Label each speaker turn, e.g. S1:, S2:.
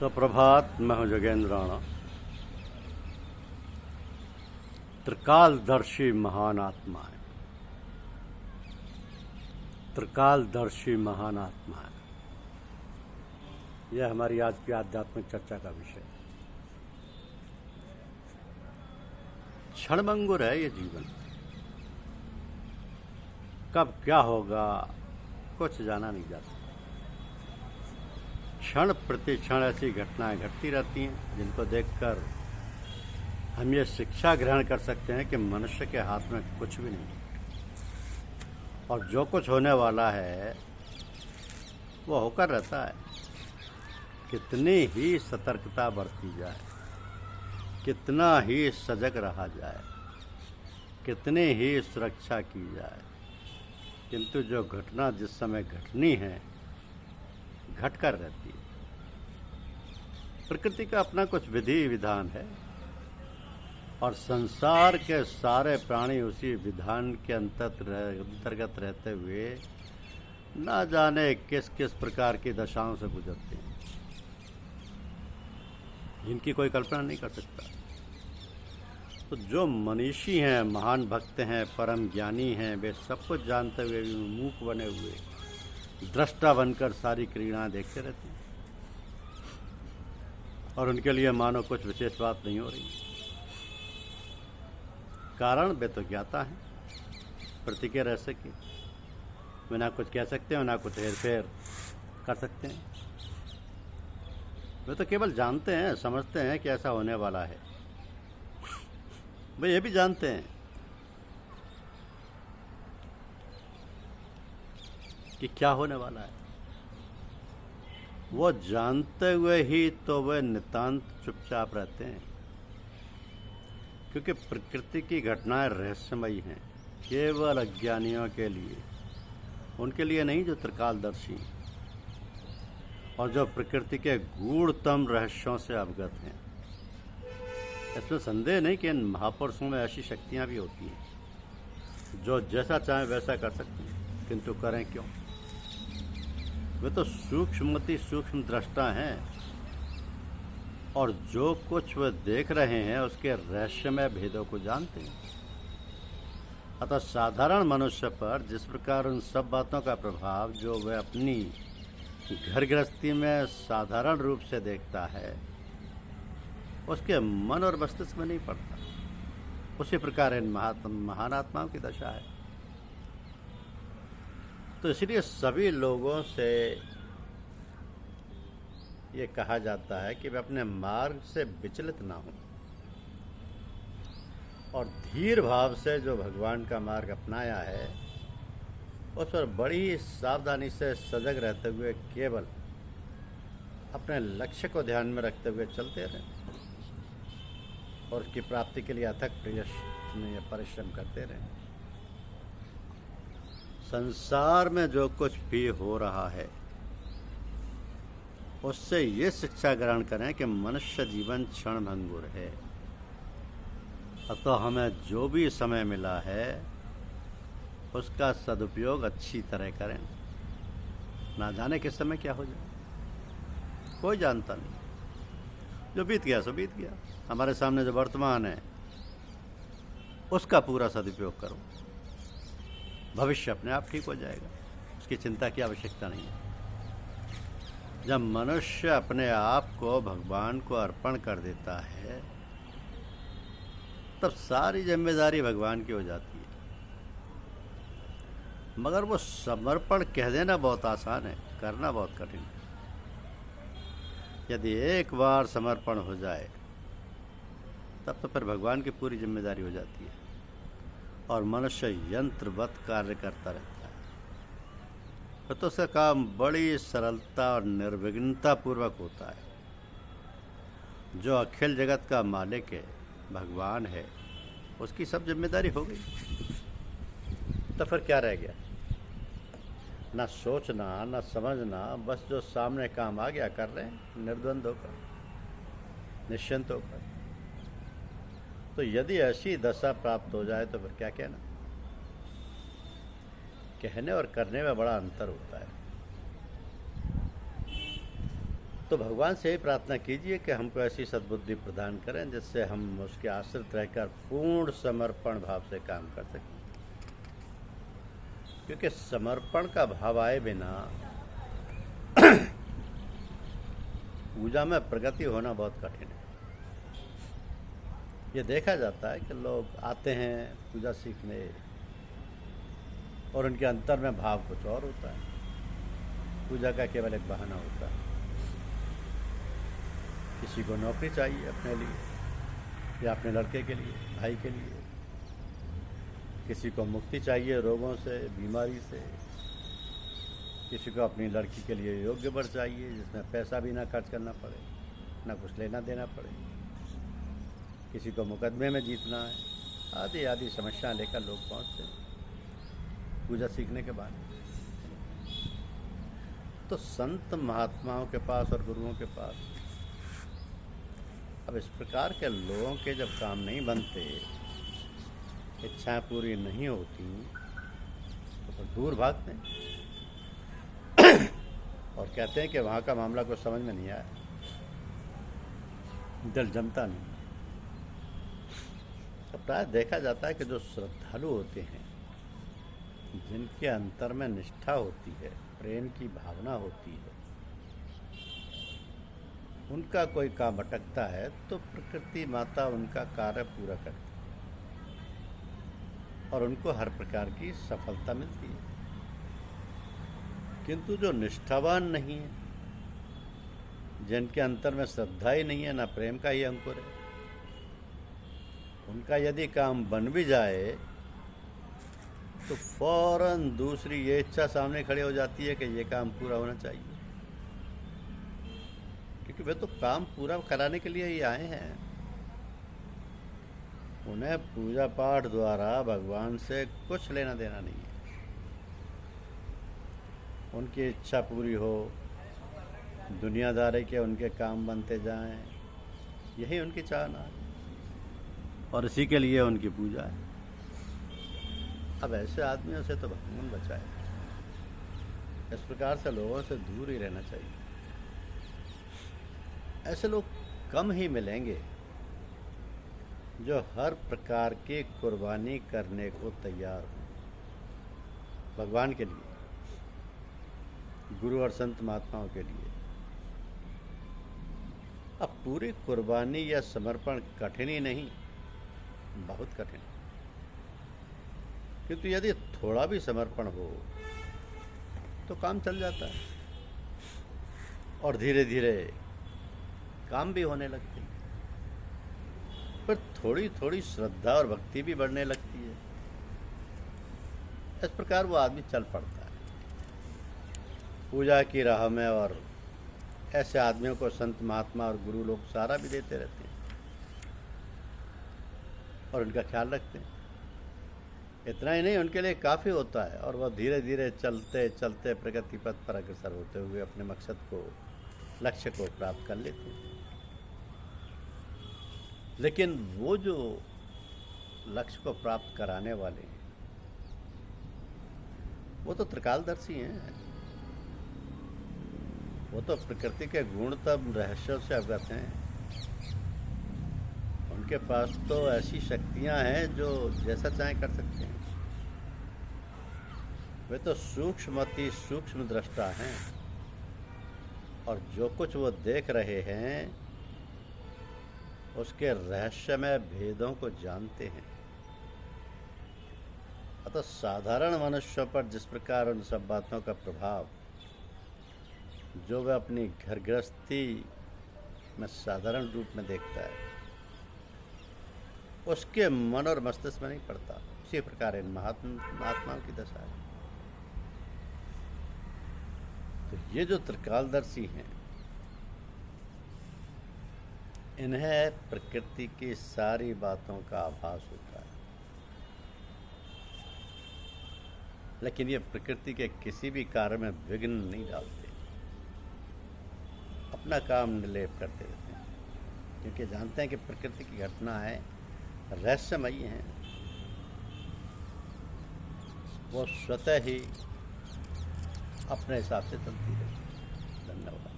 S1: सुप्रभात। मैं हूं जोगेंद्र राणा। त्रिकालदर्शी महान आत्माएं, त्रिकालदर्शी महान आत्माएं, यह हमारी आज की आध्यात्मिक चर्चा का विषय है। क्षणभंगुर है ये जीवन, कब क्या होगा कुछ जाना नहीं जाता। क्षण प्रति क्षण ऐसी घटनाएं घटती रहती हैं जिनको देखकर हम ये शिक्षा ग्रहण कर सकते हैं कि मनुष्य के हाथ में कुछ भी नहीं और जो कुछ होने वाला है वो होकर रहता है। कितनी ही सतर्कता बरती जाए, कितना ही सजग रहा जाए, कितनी ही सुरक्षा की जाए, किंतु जो घटना जिस समय घटनी है घट कर रहती है। प्रकृति का अपना कुछ विधि विधान है और संसार के सारे प्राणी उसी विधान के अंतर्गत रहते हुए ना जाने किस किस प्रकार की दशाओं से गुजरते हैं, जिनकी कोई कल्पना नहीं कर सकता। तो जो मनीषी हैं, महान भक्त हैं, परम ज्ञानी हैं, वे सब कुछ जानते हुए भी मूक बने हुए दृष्टा बनकर सारी क्रीड़ाएं देखते रहते हैं और उनके लिए मानो कुछ विशेष बात नहीं हो रही। कारण वे तो ज्ञाता हैं, प्रतिक्रिया रहस्य की, वे ना कुछ कह सकते हैं ना कुछ हेरफेर कर सकते हैं। वे तो केवल जानते हैं, समझते हैं कि ऐसा होने वाला है। वे ये भी जानते हैं कि क्या होने वाला है। वो जानते हुए ही तो वे नितांत चुपचाप रहते हैं, क्योंकि प्रकृति की घटनाएं रहस्यमयी हैं, केवल अज्ञानियों के लिए, उनके लिए नहीं जो त्रिकालदर्शी और जो प्रकृति के गूढ़तम रहस्यों से अवगत हैं। इसमें संदेह नहीं कि इन महापुरुषों में ऐसी शक्तियां भी होती हैं जो जैसा चाहें वैसा कर सकते हैं, किंतु करें क्यों? वे तो सूक्ष्मति सूक्ष्म दृष्टा हैं और जो कुछ वे देख रहे हैं उसके रहस्यमय भेदों को जानते हैं। अतः साधारण मनुष्य पर जिस प्रकार उन सब बातों का प्रभाव जो वह अपनी घर गृहस्थी में साधारण रूप से देखता है उसके मन और मस्तिष्क में नहीं पड़ता, उसी प्रकार इन महान आत्माओं की दशा है। तो इसलिए सभी लोगों से ये कहा जाता है कि वे अपने मार्ग से विचलित ना हों और धीर भाव से जो भगवान का मार्ग अपनाया है उस पर बड़ी सावधानी से सजग रहते हुए केवल अपने लक्ष्य को ध्यान में रखते हुए चलते रहें और उसकी प्राप्ति के लिए अथक प्रयत्न या परिश्रम करते रहें। संसार में जो कुछ भी हो रहा है उससे ये शिक्षा ग्रहण करें कि मनुष्य जीवन क्षणभंगुर है। अतः हमें जो भी समय मिला है उसका सदुपयोग अच्छी तरह करें। ना जाने किस समय क्या हो जाए, कोई जानता नहीं। जो बीत गया सो बीत गया। हमारे सामने जो वर्तमान है उसका पूरा सदुपयोग करो, भविष्य अपने आप ठीक हो जाएगा, उसकी चिंता की आवश्यकता नहीं है। जब मनुष्य अपने आप को भगवान को अर्पण कर देता है तब सारी जिम्मेदारी भगवान की हो जाती है। मगर वो समर्पण कह देना बहुत आसान है, करना बहुत कठिन है। यदि एक बार समर्पण हो जाए तब तो फिर भगवान की पूरी जिम्मेदारी हो जाती है और मनुष्य यंत्रवत कार्य करता रहता है। तो उसका काम बड़ी सरलता और निर्विघ्नता पूर्वक होता है। जो अखिल जगत का मालिक है, भगवान है, उसकी सब जिम्मेदारी हो गई। तो फिर क्या रह गया? ना सोचना ना समझना, बस जो सामने काम आ गया कर रहे हैं, निर्द्वंद होकर, निश्चिंत होकर। तो यदि ऐसी दशा प्राप्त हो जाए तो फिर क्या कहना? कहने और करने में बड़ा अंतर होता है। तो भगवान से ही प्रार्थना कीजिए कि हमको ऐसी सद्बुद्धि प्रदान करें जिससे हम उसके आश्रित रहकर पूर्ण समर्पण भाव से काम कर सकें, क्योंकि समर्पण का भाव आए बिना पूजा में प्रगति होना बहुत कठिन है। ये देखा जाता है कि लोग आते हैं पूजा सीखने और उनके अंतर में भाव कुछ और होता है। पूजा का केवल एक बहाना होता है। किसी को नौकरी चाहिए अपने लिए या अपने लड़के के लिए, भाई के लिए, किसी को मुक्ति चाहिए रोगों से, बीमारी से, किसी को अपनी लड़की के लिए योग्य वर चाहिए जिसमें पैसा भी ना खर्च करना पड़े, ना कुछ लेना देना पड़े, किसी को मुकदमे में जीतना है, आदि आदि समस्याएं लेकर लोग पहुंचते हैं पूजा सीखने के बाद। तो संत महात्माओं के पास और गुरुओं के पास अब इस प्रकार के लोगों के जब काम नहीं बनते, इच्छाएं पूरी नहीं होती, तो फिर दूर भागते हैं और कहते हैं कि वहाँ का मामला कुछ समझ में नहीं आया, दिल जमता नहीं। तो प्राय देखा जाता है कि जो श्रद्धालु होते हैं, जिनके अंतर में निष्ठा होती है, प्रेम की भावना होती है, उनका कोई काम अटकता है तो प्रकृति माता उनका कार्य पूरा करती है और उनको हर प्रकार की सफलता मिलती है। किंतु जो निष्ठावान नहीं है, जिनके अंतर में श्रद्धा ही नहीं है, ना प्रेम का ही अंकुर है, उनका यदि काम बन भी जाए तो फौरन दूसरी ये इच्छा सामने खड़ी हो जाती है कि ये काम पूरा होना चाहिए, क्योंकि वे तो काम पूरा कराने के लिए ही आए हैं। उन्हें पूजा पाठ द्वारा भगवान से कुछ लेना देना नहीं है। उनकी इच्छा पूरी हो, दुनियादारी के उनके काम बनते जाएं, यही उनकी चाहना है और इसी के लिए उनकी पूजा है। अब ऐसे आदमियों से तो भगवान बचाए। इस प्रकार से लोगों से दूर ही रहना चाहिए। ऐसे लोग कम ही मिलेंगे जो हर प्रकार की कुर्बानी करने को तैयार हो भगवान के लिए, गुरु और संत महात्माओं के लिए। अब पूरी कुर्बानी या समर्पण कठिन ही नहीं, बहुत कठिन, क्योंकि यदि थोड़ा भी समर्पण हो तो काम चल जाता है और धीरे धीरे काम भी होने लगते हैं। पर थोड़ी थोड़ी श्रद्धा और भक्ति भी बढ़ने लगती है। इस प्रकार वो आदमी चल पड़ता है पूजा की राह में, और ऐसे आदमियों को संत महात्मा और गुरु लोग सहारा भी देते रहते हैं और उनका ख्याल रखते हैं। इतना ही नहीं, उनके लिए काफ़ी होता है और वह धीरे धीरे चलते चलते प्रगति पथ पर अग्रसर होते हुए अपने मकसद को, लक्ष्य को प्राप्त कर लेते हैं। लेकिन वो जो लक्ष्य को प्राप्त कराने वाले हैं, वो तो त्रिकालदर्शी हैं। वो तो प्रकृति के गुणतम रहस्यों से अवगत हैं। उनके पास तो ऐसी शक्तियां हैं जो जैसा चाहे कर सकते हैं। वे तो सूक्ष्मति सूक्ष्म दृष्टा हैं और जो कुछ वो देख रहे हैं उसके रहस्यमय भेदों को जानते हैं। अतः साधारण मनुष्यों पर जिस प्रकार उन सब बातों का प्रभाव जो वह अपनी घर गृहस्थी में साधारण रूप में देखता है, उसके मन और मस्तिष्क में नहीं पड़ता, उसी प्रकार इन महात्माओं की दशा है। तो ये जो त्रिकालदर्शी हैं, इन्हें प्रकृति की सारी बातों का आभास होता है, लेकिन ये प्रकृति के किसी भी कार्य में विघ्न नहीं डालते, अपना काम निर्लेप करते रहते हैं, क्योंकि जानते हैं कि प्रकृति की घटनाएं रहस्यमयी हैं। वो स्वतः ही अपने हिसाब से चलती रहती है। धन्यवाद।